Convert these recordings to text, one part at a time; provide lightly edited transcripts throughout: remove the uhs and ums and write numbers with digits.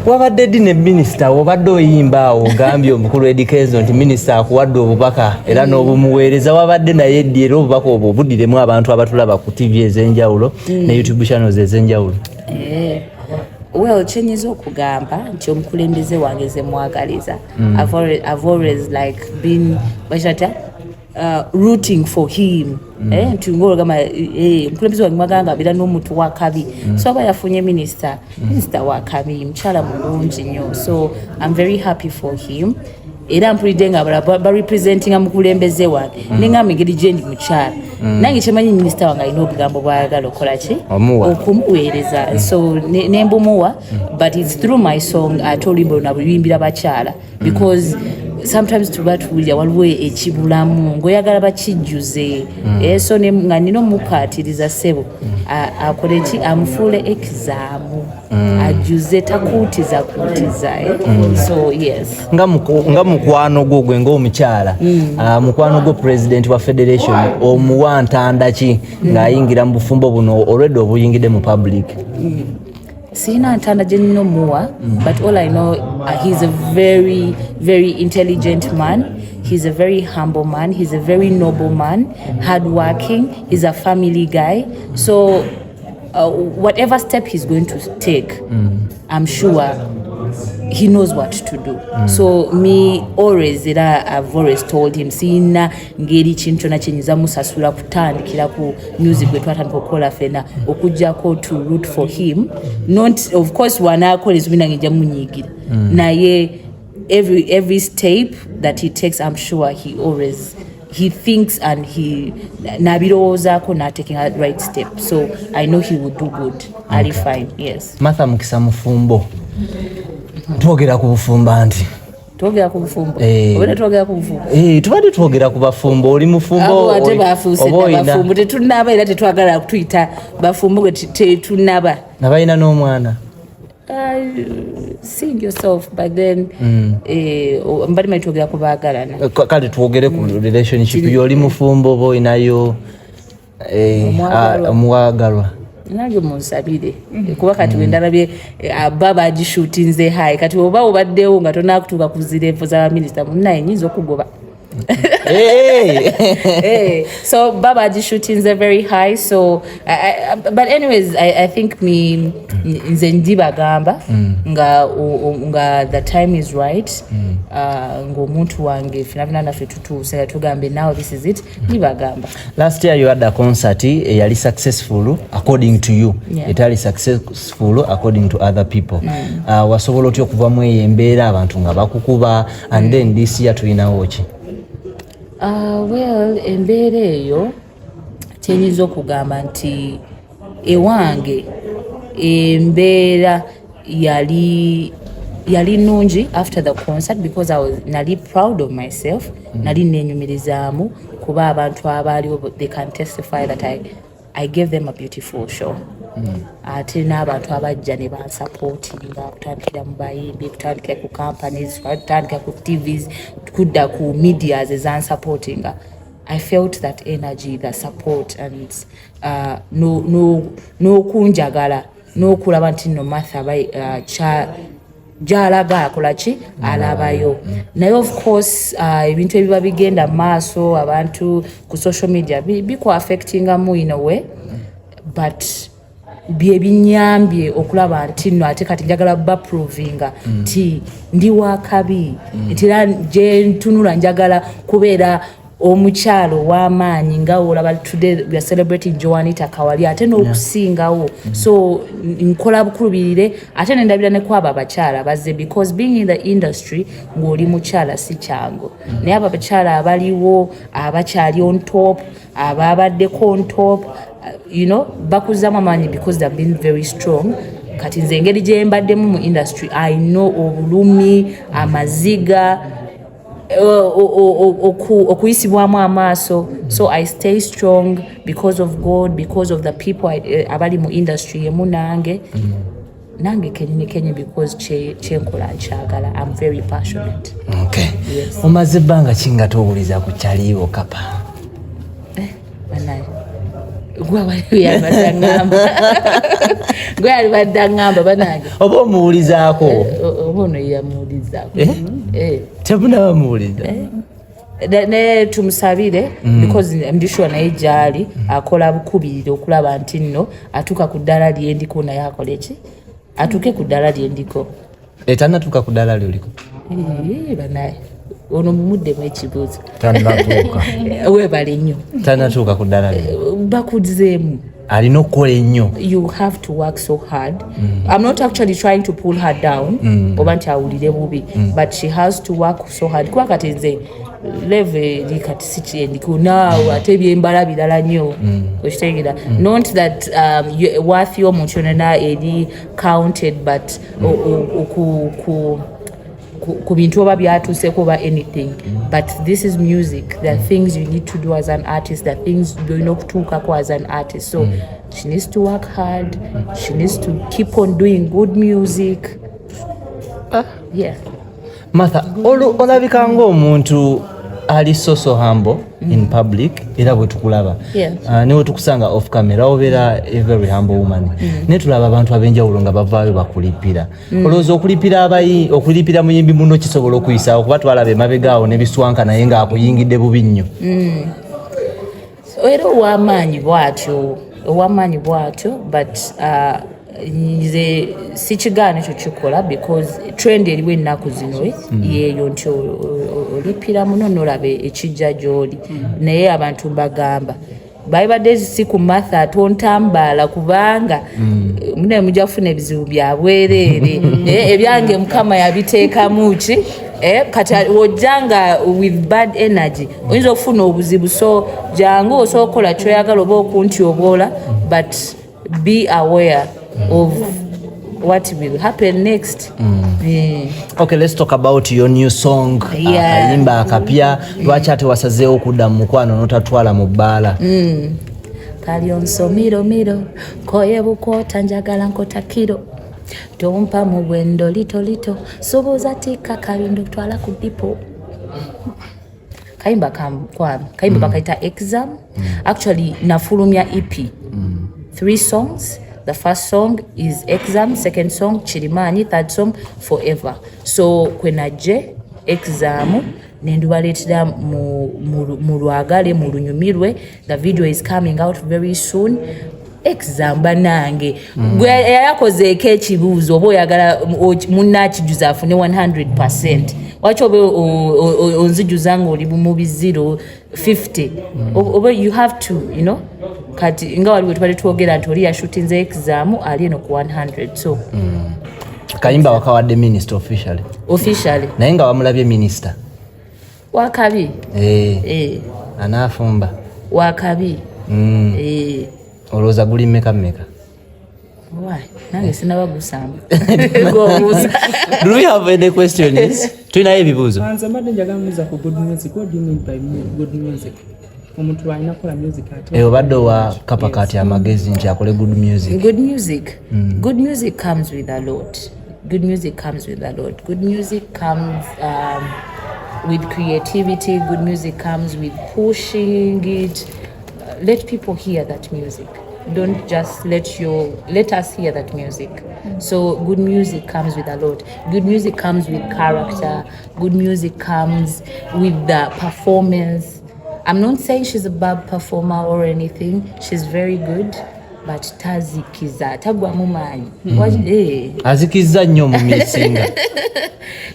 wabadde ddi ne minisita obadde oyimba ogambye omukulu Eddy Kenzo nti minisita akuwadde obubaka era n'obumuweereza wabadde naye ddi era obubaka obwo buddiremu abantu abatulaba ku TV ez'enjawulo ne YouTube channels ez'enjawulo? Well, chenyizo okugamba nti omukulembeze wange ze mwagaliza. I've always like been rooting for him. Nti ngolo gama omukulembeze wange mwaganga bira n'omuntu wa kabi. So aba yafunye minister wa kabi mchala mulungi nnyo. So I'm very happy for him. Era mpulidde nga ba representing amukulembeze wange nenga ngeri jendi mukyala nange kyemanyi minisita wange alina obugambo bwayagala okola ki okumuweereza so nembumuwa but it's through my song atolibwa na buyimbira bakyala because sometimes tuba tuwulira waliwo ekibulamu ngoyagala bakijjuze so nga nina omukatiriza ssebo akole ki amufuule ekizaamu ajjuze takuutiza so yes nga mukwano gwo gwe ng'omukyala mukwano gwo president wa federation omuwa ntanda ki ng'ayingira mu bufumbo buno already obuyingidde mu public? Sina ntanda jenino muwa, but all I know he's a very, very intelligent man. He's a very humble man. He's a very noble man, hardworking. He's a family guy. So whatever step he's going to take, I'm sure he knows what to do. So me always I've always told him sina ngeri kintu na chenyiza musasula kutandikira ku music we twatandika okola fena okujjako to root for him, not of course wanakola ezibina ngija munyigira naye every step that he takes I'm sure he thinks and he nabirozaako na taking a right step, so I know he will do good. I'll be fine. Yes. Martha Mukisa mufumbo twogera ku bufumba nti twogera ku bufumbo twogera ku bufumbo tubadde twogera ku bafumbo oli mufumbo ate bafuuse bafumbo tetunaba era tetwagala kutuyita bafumbo tetunaba nabalina n'omwana sing yourself but then mbali maitogera ku baagalana kale twogere ku relationship yoli mufumbo oba olinayo omwagalwa nange munsabire kuba kati wendalabye baba agishootinze high kati oba obaddewo nga tonakutuuka ku zirevo za minisita munnaye nyinza okugoba so baba agishootinze very high so but anyways I think me nze ndibagamba nga the time is right ng'omuntu wange finafina naffe tutuuse tugambe now this is it ndibagamba. Last year you had a concert yali successful according to you, etali successful according to other people. Wasobola otya okuvamu eyo embeera abantu nga bakukuba and then this year tulinawo ki? Well, embeera eyo kyenyiza okugamba nti ewange embeera yali nungi after the concert because I was nali proud of myself, nali nenyumirizaamu kuba abantu abaaliwo they can testify that I gave them a beautiful show. Ate n'abantu abajja ne bansupportinga kutandikira mu bayimbi kutandikira ku companies kutandikira ku TVs kudda ku medias ezansupportinga. I felt that energy, the support and no kunjagala n'okulaba nti no Martha jalaga akola ki alabayo naye of course ebintu ebiba bigenda maaso abantu ku social media biku affectingamu in a way but byebinyambye okulaba nti no ate kati njagala baprovinga nti ndi wakabi etira je ntunula njagala kubeera omukyalo w'amaanyi nga olaba today we are celebrating Joanita Kawali ate n'okusingawo so nkola bukulubirire ate nendabira ne kwaba abakyala bazze because being in the industry ng'oli mukyala si kyangu naye abo abakyala abaliwo abakyali on top ababaddeko on top you know bakuzamu amaanyi because they've been very strong. Kati nze engeri gye mbaddemu mu industry I know obulumi amaziga okuyisibwamu amaaso so I stay strong because of God, because of the people abali mu industry yemu nange kenyini because kyenkola nkyagala. I'm very passionate. Okay. Yes. Omaze ebbanga ki nga towuliza ku kyaliwo kapa? gwe alibadde aŋŋamba banange oba omuwulizaako oba ono yamuwulizaako tebunaba muwuliza ne tumusabire because ndishwa naye gyali akola bukubirire okulaba nti nno atuuka ku ddala lyendiko naye akole ki atuuke ku ddala lyendiko tanatuuka ku ddala lyoliko banaye ono mumuddemu ekibuuzo tanatuuka weebale nnyo tanatuuka ku ddala bakuzeemu alina okukola ennyo. You have to work so hard. I'm not actually trying to pull her down oba nti awulire bubi but she has to work so hard kuba kati nze level kati sikyendiko naawe ate ebyembala birala nnyo okitegeera not that worth y'omuntu yonana eri counted but ku bintu oba byatuuseko oba anything but this is music. There are things you need to do as an artist, there are things you're okutuukako as an artist, so she needs to work hard, she needs to keep on doing good music. Yeah. Martha, olabika ng'omuntu ali so humble in public era bwe tukulaba niwe tukusanga off camera obeera a very humble woman ne tulaba abantu ab'enjawulo nga bavaayo bakulipira olowooza okulipira muyimbi muno kisobola okuyisaawo kuba twalaba emabegaawo n'ebiswanka naye ng'akuyingidde bubi nnyo era ow'amaanyi bw'atyo but nze sikigaana ekyo kikola because trend eriwo ennaku zino yeeyo nti olipira muno nolaba ekijja gy'oli naye abantu mbagamba baibadde si ku Martha tontambaala kubanga munaye mujja kufuna ebizibu bya bwereere ebyange mukama yabiteekamu ki kati wojjanga with bad energy oyinza okufuna obuzibu so jangu osobola okukola kyoyagala oba okuntyoboola but be aware of what will happen next. Okay, let's talk about your new song. Akayimba akapya lwaki ate wasazeewo okudda mu mukwano n'otatwala mu bbaala kali onsomiro koye bukoota njagala nkota kiro tompa mu bwendo lito soboza tika kabindo twala ku dipo kayimba bakaita exam actually nafulumya EP 3 songs. The first song is Exam, second song Chirimani, third song Forever. So kwenaje exam nendubaletera mu lwagale mu lunyumirwe. The video is coming out very soon. Exam banange gwe yakozeeko ekibuuzo oba oyagala munnakijuza afune 100% waki oba onzijuza nga oli mu biziro 50 oba you have to kati nga waliwo tubadde twogera nti oli yashutinze exam ali eno ku 100 so kayimba wakawadde minister officially naye nga wamulabye minister wakabi anaafumba wakabi olowooza guli mmeka nange sinabagusamba do we have any questions tulinayo ebibuuzo nze mbadde njagala mubuuza ku good music. What do you mean by good music? Omuntu alina kukola music ate obadde wa kapakati amagezi nti akole good music. Good music comes with a lot. Good music comes with creativity. Good music comes with pushing it. Let people hear that music. Don't just let us hear that music. So good music comes with a lot. Good music comes with character. Good music comes with the performance. I'm not saying she's a bad performer or anything. She's very good. But tazikiza tagwa mumanyi azikiza nnyo mu misinga.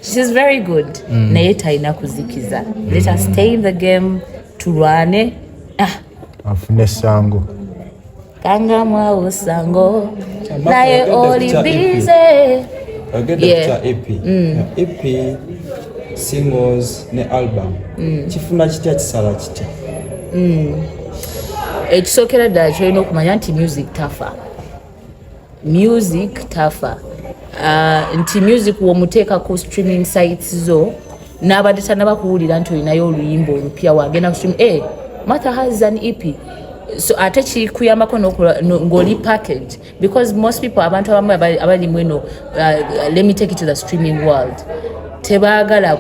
She's very good naye talina kuzikiza. Let us stay in the game tulwane afune sango kanga mwawo sango naye oli bize EP singles ne album kifuna kitya kisala kitya ekisookera ddala kyolina okumanya nti music tafa nti music womuteeka ku streaming sites zo n'abadde tannabakuwulira nti olinayo oluyimba olupya wagenda ku stream Martha has an EP so ate kikuyambako ng'oli package because most people abantu abamu abalimu eno let me take it to the streaming world tebaagala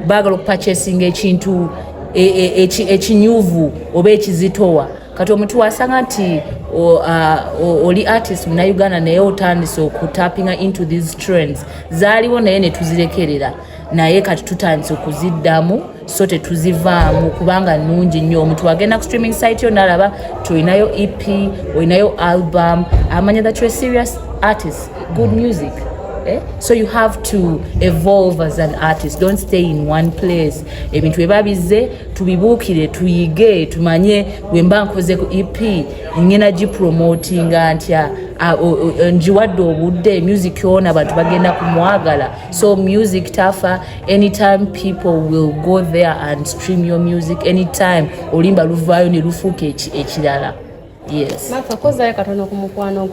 baagala okupurchasinga ekintu ekinyuvu oba ekizitowa kati omuntu wasanga nti oli artist muna Uganda naye otandise okutappinga into these trends zaaliwo naye ne tuzirekerera naye kati tutandise okuziddamu so tetuzivaamu kubanga nnungi nnyo omuntu agenda ku streaming site yo nalaba tulinayo EP olinayo album amanya that you're a serious artist good music. So you have to evolve as an artist. Don't stay in one place. Ebintu ebabize tubibuukire tuyige tumanye wemba nkoze ku EP ngena gi promoting antya njiwadde obudde music yona abantu bagenda kumwagala so music tafa anytime people will go there and stream your music anytime olimba luvaayo ne lufuuka ekirala. Yes. Martha koza katono ku mukwano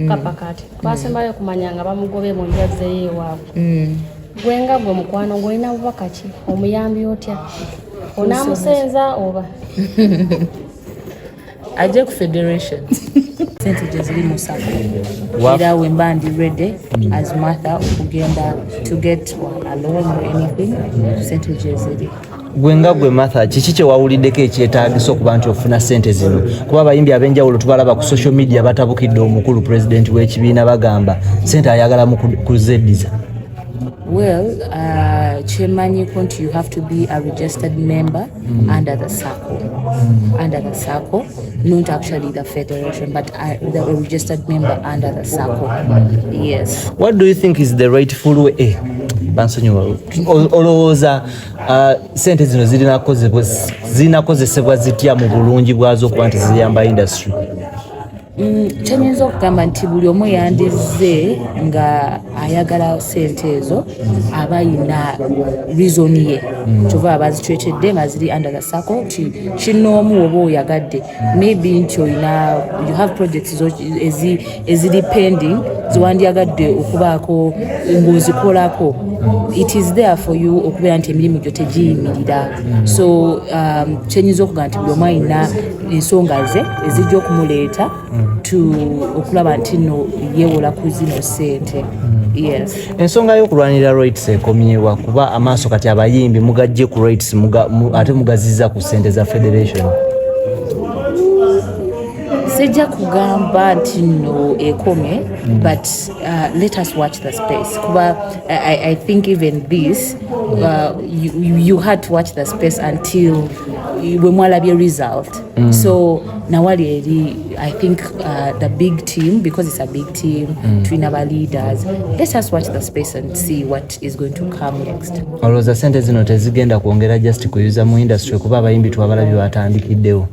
kapakati basembayo kumanyanga bamugobe mu njaze yewaabwe gwenga gwe mukwano ngolina bubaka ki omuyambi otya onamusenza oba aje ku federation sente ziri mu sako era wemba ndi ready as Martha okugenda to get a loan or anything sente ziri gwenga gwe Martha kiki kye wawuliddeko ekyetaagisa okuba nti ofuna ssente zino kuba abayimbi ab'enjawulo tubalaba ku social media batabukidde omukulu pulezidenti w'ekibiina bagamba ssente ayagala mu kuzeddiza. Well, Chairman, you have to be a registered member under the circle. Under the circle, not actually the federation, but the registered member under the circle. Yes. What do you think is the rightful way? Olowooza sente zino zirinakozesebwa zitya mu bulungi bwazo okuba nti ziyamba industry? Kyenyinza okugamba nti buli omu yandize nga ayagala sente ezo aba ayina reason ye kyova abazitwetedde nga ziri under the circle ti kinoomu oba oyagadde maybe nti olina you have projects eziri pending ziwandyagadde okubaako ng'ozikolako it is there for you okubeera nti emirimu gyo tegiyimirira so kyenyinza okugamba nti buli omu ayina ensonga ze ezijja okumuleeta okulaba nti no yeewola ku zino ssente. Yes. Ensonga y'okulwanira rights ekomyewa kuba amaaso kati abayimbi mugajje ku rights ate mugaziza ku ssente za federation. Sijja kugamba nti no ekome but let us watch the space kuba I think even this you had to watch the space until we mwalabye result so nawali eri I think the big team because it's a big team twin our leaders let us watch the space and see what is going to come next. Olowooza sente zino tezigenda kwongera just kuyuza mu industry kuba abayimbi twabalabye batandikiddewo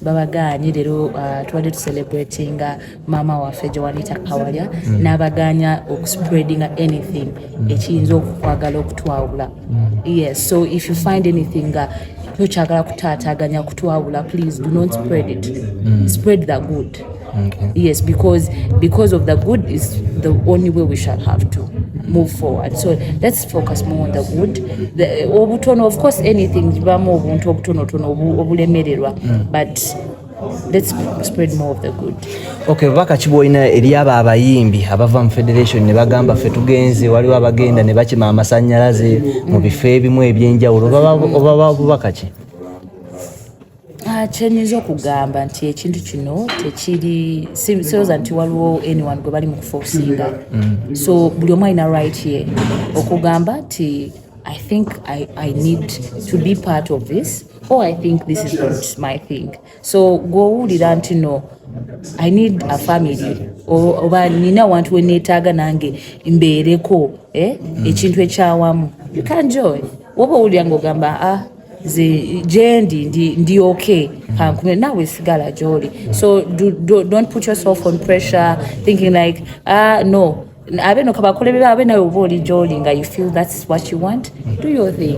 babaganye lero twadde tucelebratinga mama waffe Joanita Kawalya n'abaganya okuspreadinga anything ekiyinza okukwagala okutwawula. Yes, so if you find anything tokyagala kutaataganya kutwawula please do not spread it. Spread the good. Okay. Yes, because of the good is the only way we shall have to move forward. So let's focus more on the good. The obutono, of course, anything jibamu obuntu obutono obulemererwa, but let's spread more of the good. Okay, baka kiboina eri aba abayimbi abava mu federation ne bagamba fe tugenze waliwo abagenda ne bakima amasannyalaze mu bifo ebimu ebyenjawulo baba bubaka ki? Kyenyinza okugamba nti ekintu kino tekiri siroza nti waliwo anyone gwe bali mu kuforcinga so buli omu alina right ye okugamba nti I think I need to be part of this or I think this is not my thing so gw'owulira nti no I need a family oba nina wantu we neetaaga nange mbeereko ekintu ekyawamu you can join woba owulira ng'ogamba ndi okay nawe sigala jolly so don't put yourself on pressure thinking like no abe no kabakolebera abe nawe oba oli jolly nga you feel that's what you want do your thing.